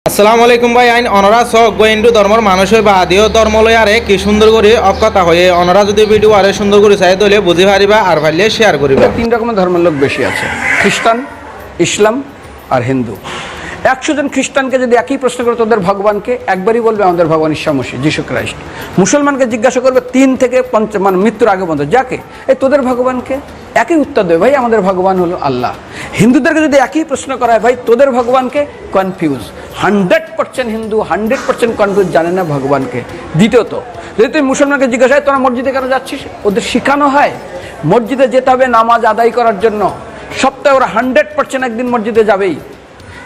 আসসালামু আলাইকুম ভাই। আইন অনরা সক হিন্দু ধর্মের মানুষ বা আদিও ধর্ম লই আরে কি সুন্দর করে অকথা হয়ে অনরা যদি ভিডিও আরে সুন্দর করে চাই তাহলে বুঝি পারিবা আর পারলে শেয়ার করিবা। তিন রকমের ধর্মের লোক বেশি আছে, খ্রিস্টান, ইসলাম আর হিন্দু। 100 জন খ্রিস্টানকে যদি একই প্রশ্ন করে তোদের ভগবানকে, একবারই বলবে আমাদের ভগবান ঈসা মসীহ, যিশু খ্রাইস্ট। মুসলমানকে জিজ্ঞাসা করবে 3 থেকে 5 মানে মৃত্যুর আগে পর্যন্ত, যাকে এই তোদের ভগবানকে, একই উত্তর দেবে, ভাই আমাদের ভগবান হলো আল্লাহ। হিন্দুদেরকে যদি একই প্রশ্ন করা হয়, ভাই তোদের ভগবানকে, কনফিউজ। 100% হিন্দু 100% কনফিউজ, জানে না ভগবানকে। দ্বিতীয়ত, যদি তুই মুসলমানকে জিজ্ঞাসা হয় তোরা মসজিদে কেন যাচ্ছিস, ওদের শেখানো হয় মসজিদে যেতে হবে নামাজ আদায় করার জন্য। সপ্তাহে ওরা 100% একদিন মসজিদে যাবেই।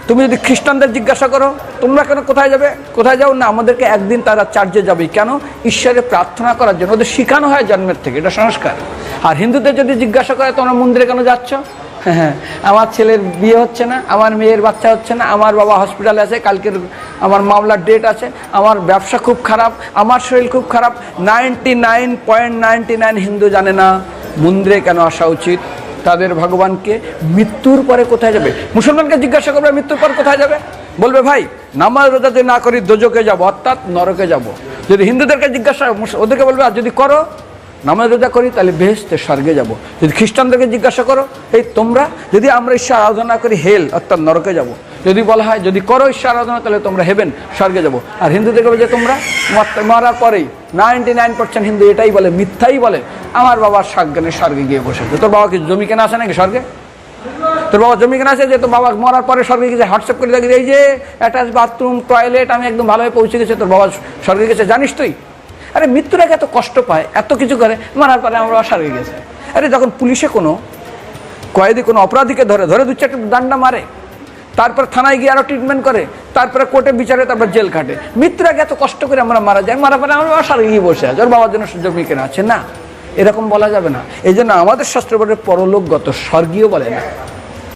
তুমি যদি খ্রিস্টানদের জিজ্ঞাসা করো তোমরা কেন কোথায় যাবে, কোথায় যাও না, আমাদেরকে একদিন তারা চার্চে যাবেই। কেন? ঈশ্বরে প্রার্থনা করার জন্য। ওদের শেখানো হয় জন্মের থেকে, এটা সংস্কার। আর হিন্দুদের যদি জিজ্ঞাসা করে তোমরা মন্দিরে কেন যাচ্ছ, হ্যাঁ আমার ছেলের বিয়ে হচ্ছে না, আমার মেয়ের বাচ্চা হচ্ছে না, আমার বাবা হসপিটালে আছে, কালকের আমার মামলার ডেট আছে, আমার ব্যবসা খুব খারাপ, আমার শরীর খুব খারাপ। 99.99 হিন্দু জানে না মন্দিরে কেন আসা উচিত, তাদের ভগবানকে মৃত্যুর পরে কোথায় যাবে। মুসলমানকে জিজ্ঞাসা করবে মৃত্যুর পর কোথায় যাবে, বলবে ভাই নামাজ রোজা যদি না করি দোজকে যাব, অর্থাৎ নরকে যাব। যদি হিন্দুদেরকে জিজ্ঞাসা, ওদেরকে বলবে আর যদি করো নামাজ রোজা করি তাহলে বেহেশতে স্বর্গে যাব। যদি খ্রিস্টানদেরকে জিজ্ঞাসা করো, এই তোমরা যদি আমরা ঈশ্বর আরাধনা করি হেল অর্থাৎ নরকে যাব। যদি বলা হয় যদি করো ঈশ্বর আরাধনা তাহলে তোমরা হেভেন স্বর্গে যাব। আর হিন্দুদেরকে বলে যে তোমরা মরার পরেই 99% হিন্দু এটাই বলে, মিথ্যাই বলে, আমার বাবার স্বজ্ঞানে স্বর্গে গিয়ে বসেছে। তোর বাবা কি জমি কেনা আছে নাকি স্বর্গে? তোর বাবা জমি কেনা আছে যে তোর বাবা মরার পরে স্বর্গে গেছে, হোয়াটসঅ্যাপ করে দেখি এই যে অ্যাটাচ বাথরুম টয়লেট আমি একদম ভালোভাবে পৌঁছে গেছে, তোর বাবা স্বর্গে গেছে জানিস তুই? আরে মৃত্যুর আগে এত কষ্ট পায়, এত কিছু করে, মারার পরে আমার বাবা স্বর্গে গেছে। আরে যখন পুলিশে কোনো কয়েদি কোনো অপরাধীকে ধরে 2-4টা ডান্ডা মারে, তারপর থানায় গিয়ে আরো ট্রিটমেন্ট করে, তারপরে কোর্টে বিচারে, তারপর জেল খাটে, মৃত্যুর আগে এত কষ্ট করে আমরা মারা যাই, মারা পরে আমার বাবা স্বর্গে গিয়ে বসে আছে, ওর বাবার জন্য জমি কেনা আছে। না, এরকম বলা যাবে না। এই জন্য আমাদের শাস্ত্র বলে পরলোকগত, স্বর্গীয় বলে না।